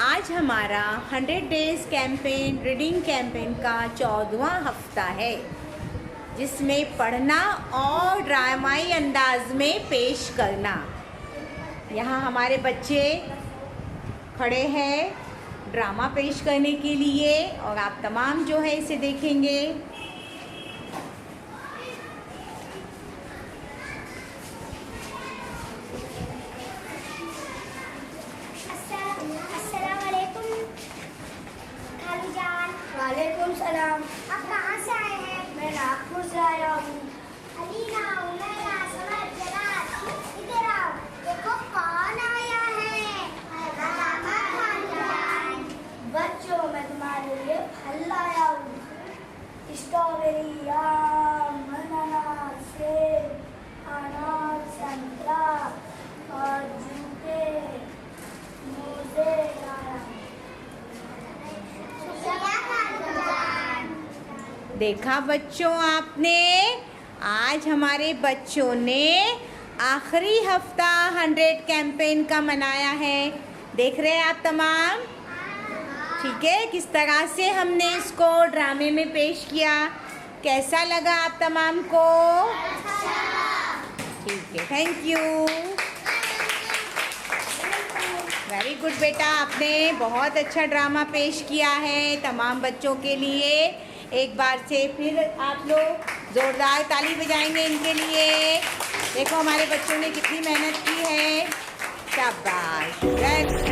आज हमारा 100 days campaign reading campaign का 14वां हफ्ता है, जिसमें पढ़ना और ड्रामाई अंदाज में पेश करना। यहाँ हमारे बच्चे खड़े हैं ड्रामा पेश करने के लिए और आप तमाम जो है इसे देखेंगे। वालेकुम सलाम। आप कहाँ से आए हैं? मैं नागपुर से आया हूँ। अलीना, उमैया, समर, जलाल, इधर आओ। देखो कौन आया है। बच्चों, मैं तुम्हारे लिए फल लाया हूँ। स्ट्रॉबेरी, आम, अनानास, सेब, अनार, संतरा और जूते, मोजे लाया हूँ। देखा बच्चों आपने, आज हमारे बच्चों ने आखिरी हफ्ता 100 कैंपेन का मनाया है। देख रहे हैं आप तमाम, ठीक है, किस तरह से हमने इसको ड्रामे में पेश किया। कैसा लगा आप तमाम को? ठीक है, थैंक यू, वेरी गुड बेटा, आपने बहुत अच्छा ड्रामा पेश किया है तमाम बच्चों के लिए। एक बार से फिर आप लोग ज़ोरदार ताली बजाएंगे इनके लिए। देखो हमारे बच्चों ने कितनी मेहनत की है, शाबाश।